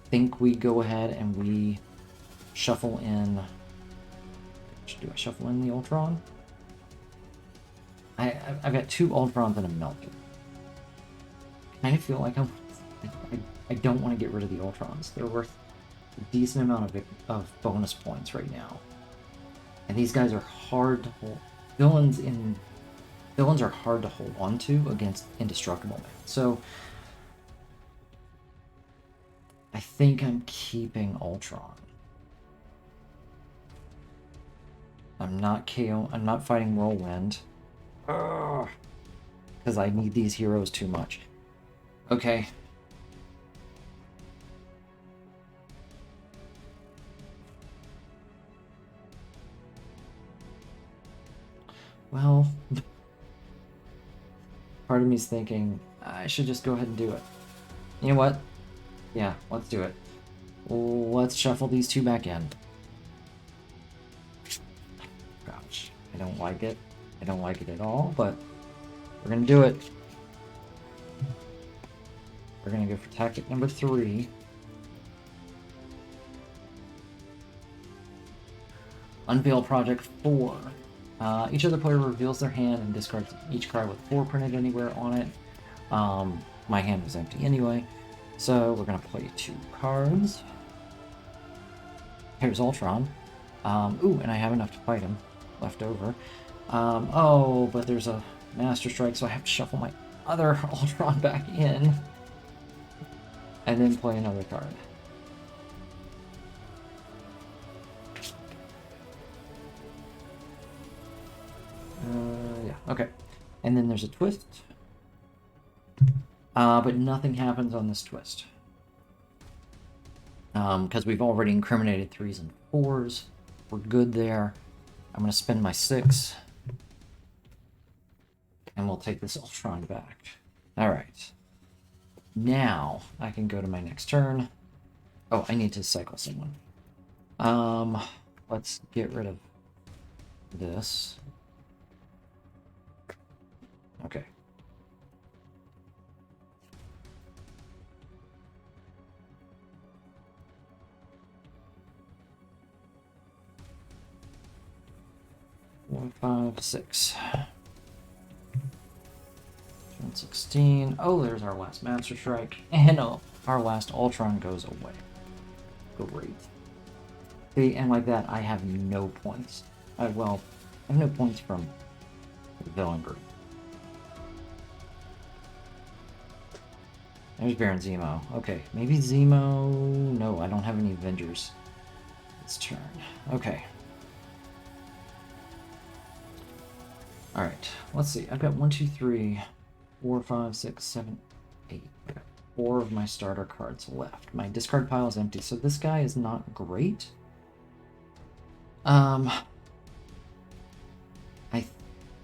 think we go ahead and we shuffle in... Do I shuffle in the Ultron? I've got 2 Ultrons and a Melter. I kind of feel like I don't want to get rid of the Ultrons. They're worth a decent amount of bonus points right now. And these guys are hard to hold. Villains are hard to hold on to against Indestructible Man. So I think I'm keeping Ultron. I'm not fighting Whirlwind. Because I need these heroes too much. Okay. Well, part of me's thinking I should just go ahead and do it. You know what? Yeah, let's do it. Let's shuffle these 2 back in. Gosh, I don't like it. I don't like it at all, but we're gonna do it. We're gonna go for tactic number 3. Unveil Project 4. Each other player reveals their hand and discards each card with 4 printed anywhere on it. My hand was empty anyway, so we're gonna play 2 cards. Here's Ultron. Ooh, and I have enough to fight him left over. Oh, but there's a Master Strike, so I have to shuffle my other Ultron back in. And then play another card. Yeah, okay. And then there's a twist. But nothing happens on this twist. Because we've already incriminated 3s and 4s. We're good there. I'm going to spend my 6. And we'll take this Ultron back. Alright. Now, I can go to my next turn. Oh, I need to cycle someone. Let's get rid of this. Okay. One, 5, 6. 16. Oh, there's our last Master Strike. And our last Ultron goes away. Great. See, and like that, I have no points. Well, I have no points from the villain group. There's Baron Zemo. Okay, maybe Zemo... No, I don't have any Avengers this turn. Okay. Alright, let's see. I've got 1, 2, 3, 4, 5, 6, 7, 8. I've got 4 of my starter cards left. My discard pile is empty, so this guy is not great. I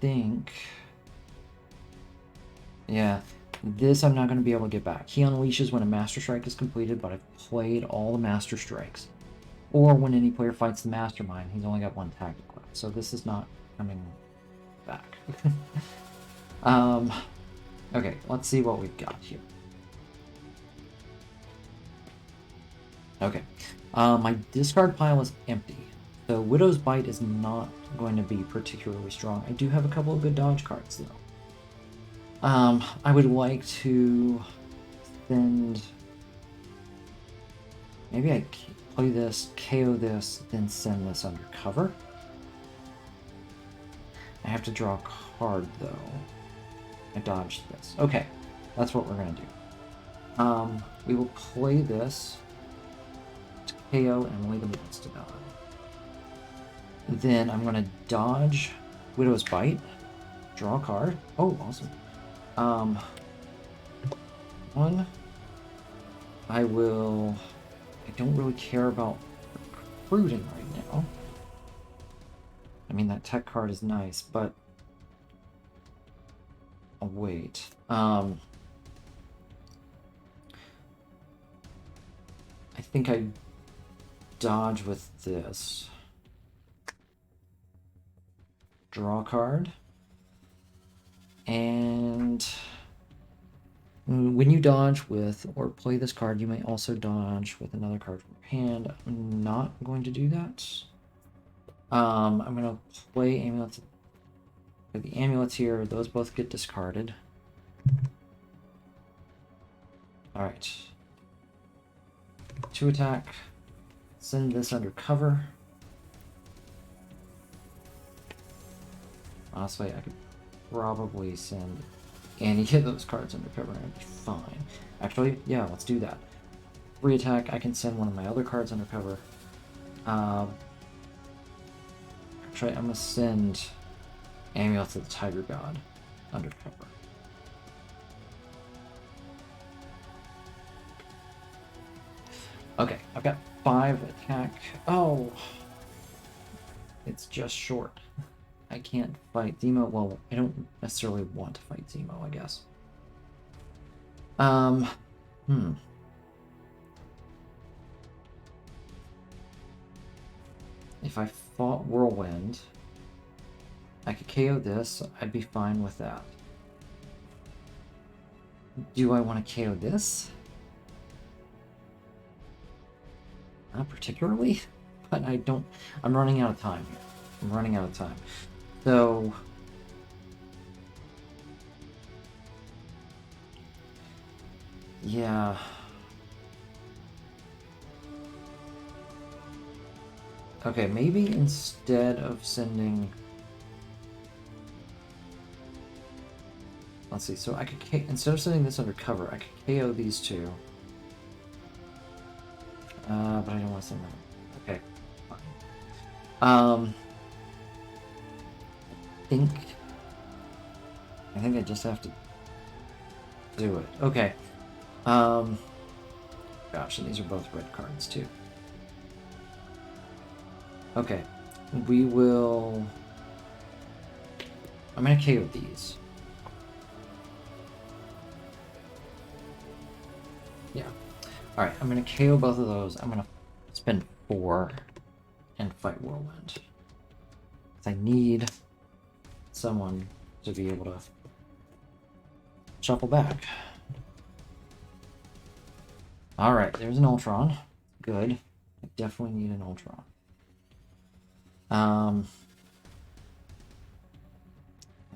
think... Yeah, this I'm not going to be able to get back. He unleashes when a Master Strike is completed, but I've played all the Master Strikes. Or when any player fights the Mastermind, he's only got 1 tactic left. So this is not coming back. Okay, let's see what we've got here. Okay, my discard pile is empty. So Widow's Bite is not going to be particularly strong. I do have a couple of good dodge cards, though. I would like to send... Maybe I play this, KO this, then send this undercover. I have to draw a card, though. I dodged this. Okay, that's what we're going to do. We will play this to KO and lay the minions to die. Then I'm going to dodge Widow's Bite, draw a card. Oh, awesome. One. I don't really care about recruiting right now. I mean, that tech card is nice, but I'll wait. I think I dodge with this. Draw a card. And when you dodge with or play this card, you may also dodge with another card from your hand. I'm not going to do that. I'm going to play Amulet's The amulets here, those both get discarded. Alright. 2 attack. Send this under cover. Honestly, I could probably send any of those cards under cover and it'd be fine. Actually, yeah, let's do that. 3 attack, I can send one of my other cards under cover. Actually, I'm gonna send Amulet to the Tiger God under cover. Okay, I've got 5 attack. Oh! It's just short. I can't fight Zemo. Well, I don't necessarily want to fight Zemo, I guess. If I fought Whirlwind, I could KO this. I'd be fine with that. Do I want to KO this? Not particularly, but I don't... I'm running out of time here. I'm running out of time. So... yeah... Okay, maybe instead of sending... Let's see, so I could... Instead of sending this under cover, I could KO these two. But I don't want to send that. Okay, fine. I think I just have to do it. Okay. Gosh, and these are both red cards too. Okay, we will... I'm gonna KO these. Yeah. Alright, I'm gonna KO both of those. I'm gonna spend 4 and fight Whirlwind. I need someone to be able to shuffle back. Alright, there's an Ultron. Good. I definitely need an Ultron.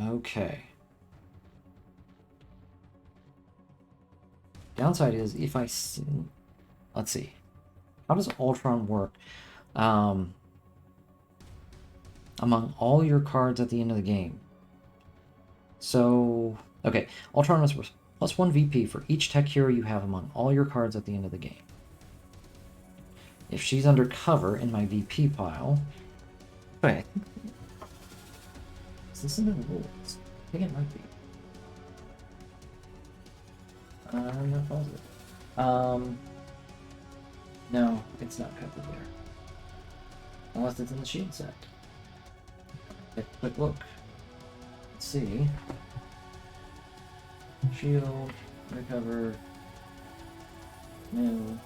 Okay. Downside is if I see... Let's see. How does Ultron work? Among all your cards at the end of the game. So... Okay. Ultron is +1 VP for each tech hero you have among all your cards at the end of the game. If she's under cover in my VP pile... Wait. Is this in the rules? I think it might be. I'm not positive. No, it's not covered there. Unless it's in the shield set. Take a quick look. Let's see. Shield, recover. No.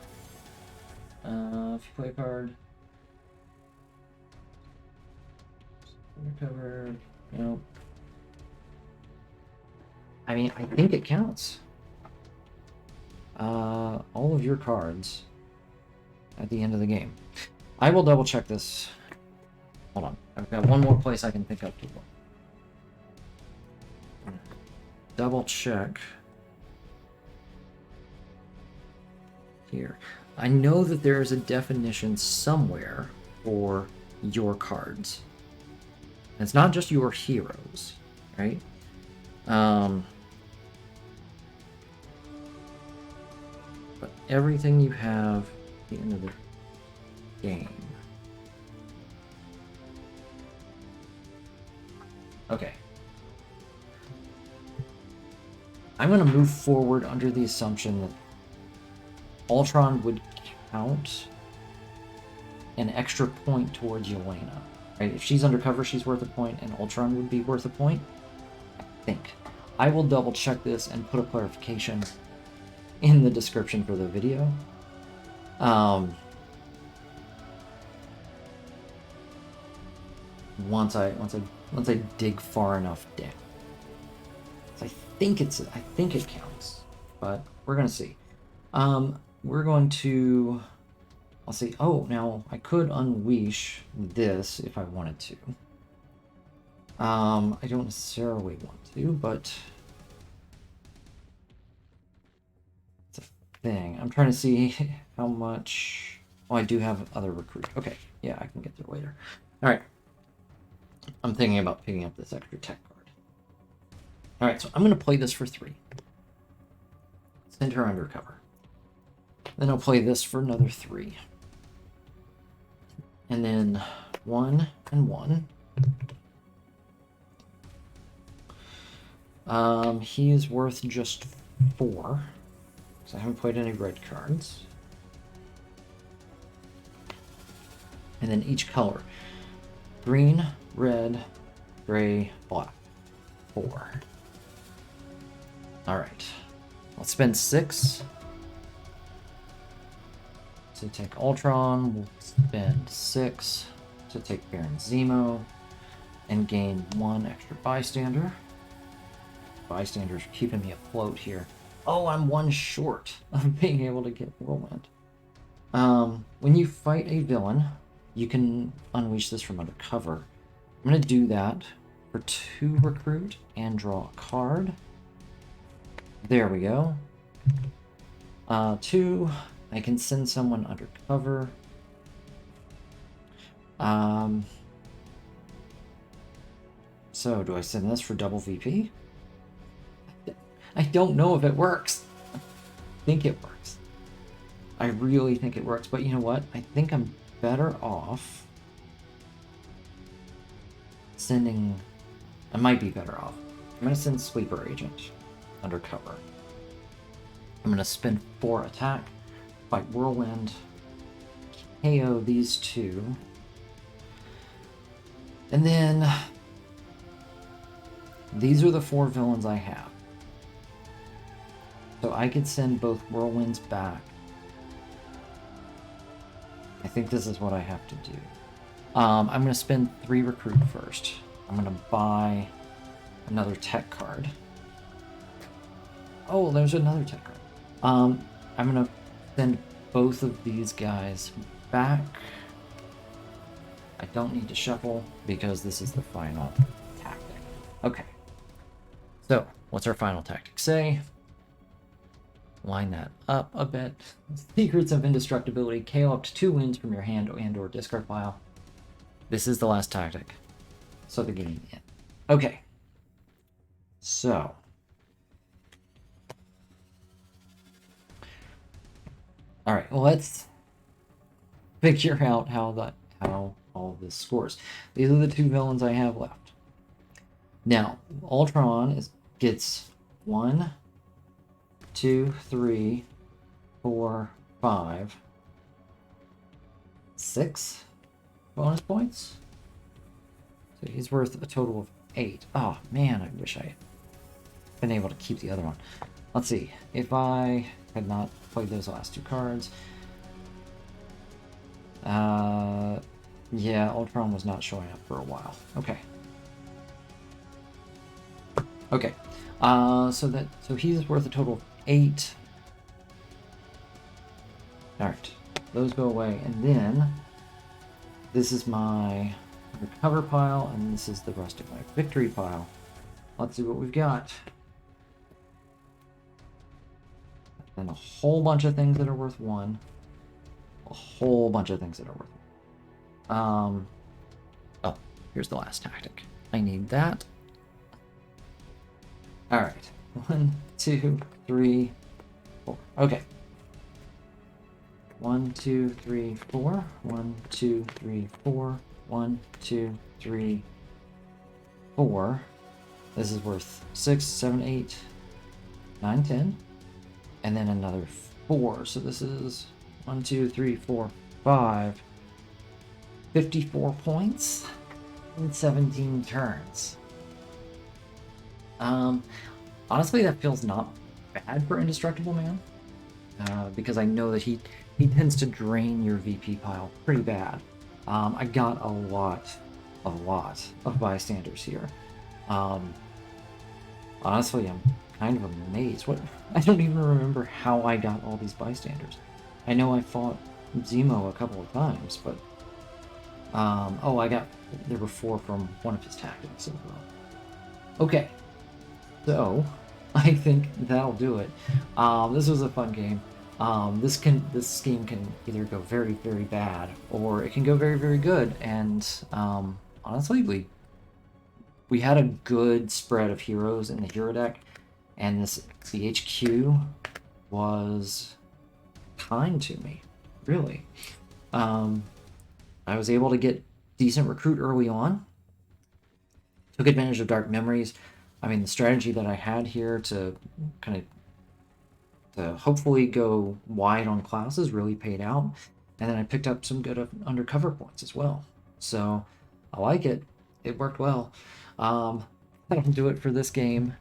If you play a card. Recover. Nope. I mean, I think it counts. All of your cards at the end of the game. I will double check this. Hold on. I've got one more place I can think of to look. Double check. Here. I know that there is a definition somewhere for your cards. And it's not just your heroes, right? But everything you have at the end of the game. Okay. I'm going to move forward under the assumption that Ultron would count an extra point towards Yelena. Right? If she's undercover, she's worth a point, and Ultron would be worth a point. I think. I will double check this and put a clarification in the description for the video. Once I dig far enough down. So I think it counts, but we're gonna see. We're going to... I'll see. Oh, now I could unleash this if I wanted to. I don't necessarily want to, but it's a thing. I'm trying to see how much. Oh, I do have other recruit. Okay, yeah, I can get there later. All right. I'm thinking about picking up this extra tech card. All right, so I'm going to play this for 3. Send her undercover. Then I'll play this for another 3. And then 1 and 1. He is worth just 4. So I haven't played any red cards. And then each color. Green, red, gray, black. 4. Alright. I'll spend 6 to take Ultron. We'll spend 6 to take Baron Zemo. And gain 1 extra bystander. Bystanders are keeping me afloat here. Oh, I'm 1 short of being able to get Whirlwind. When you fight a villain, you can unleash this from undercover. I'm going to do that for 2 recruit and draw a card. There we go. 2, I can send someone undercover. So do I send this for double VP? I don't know if it works. I think it works. I really think it works, but you know what? I think I'm better off sending... I might be better off. I'm going to send Sleeper Agent undercover. I'm going to spend 4 attack, fight Whirlwind, KO these 2, and then these are the 4 villains I have. So I could send both Whirlwinds back. I think this is what I have to do. I'm going to spend 3 recruit first. I'm going to buy another tech card. Oh, there's another tech card. I'm going to send both of these guys back. I don't need to shuffle because this is the final tactic. Okay. So, what's our final tactic say? Line that up a bit. Secrets of Indestructibility. KO up to 2 wins from your hand and/or discard pile. This is the last tactic. So the game ends. Okay. So. Alright, well, let's figure out how all this scores. These are the 2 villains I have left. Now, Ultron gets 1, 2, 3, 4, 5, 6 bonus points. So he's worth a total of 8. Oh man, I wish I had been able to keep the other one. Let's see. If I had not played those last 2 cards. Yeah, Ultron was not showing up for a while. Okay. Okay. So he's worth a total of 8. Alright. Those go away. And then this is my recover pile, and this is the rest of my victory pile. Let's see what we've got. And a whole bunch of things that are worth 1. A whole bunch of things that are worth 1. Oh, here's the last tactic. I need that. Alright. 1, 2, 3, 4. Okay. 1, 2, 3, 4. 1, 2, 3, 4. 1, 2, 3, 4. This is worth 6, 7, 8, 9, 10. And then another 4. So this is 1, 2, 3, 4, 5. 54 points in 17 turns. Honestly, that feels not bad for Indestructible Man. Because I know that he tends to drain your VP pile pretty bad. I got a lot of bystanders here. Honestly, I'm kind of amazed. I don't even remember how I got all these bystanders. I know I fought Zemo a couple of times, but There were 4 from one of his tactics as well. Okay, so I think that'll do it. This was a fun game. This game can either go very, very bad, or it can go very, very good. And honestly, we had a good spread of heroes in the hero deck, and the HQ was kind to me, really. I was able to get decent recruit early on. Took advantage of Dark Memories. I mean, the strategy that I had here to hopefully go wide on classes really paid out. And then I picked up some good undercover points as well. So I like it. It worked well. That'll do it for this game.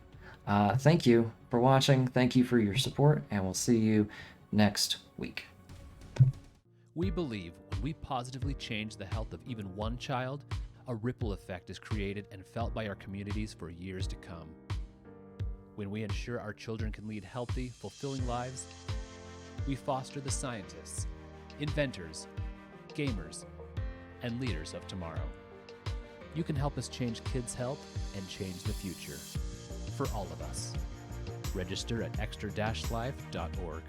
Thank you for watching. Thank you for your support, and we'll see you next week. We believe when we positively change the health of even one child, a ripple effect is created and felt by our communities for years to come. When we ensure our children can lead healthy, fulfilling lives, we foster the scientists, inventors, gamers, and leaders of tomorrow. You can help us change kids' health and change the future for all of us. Register at extra-life.org.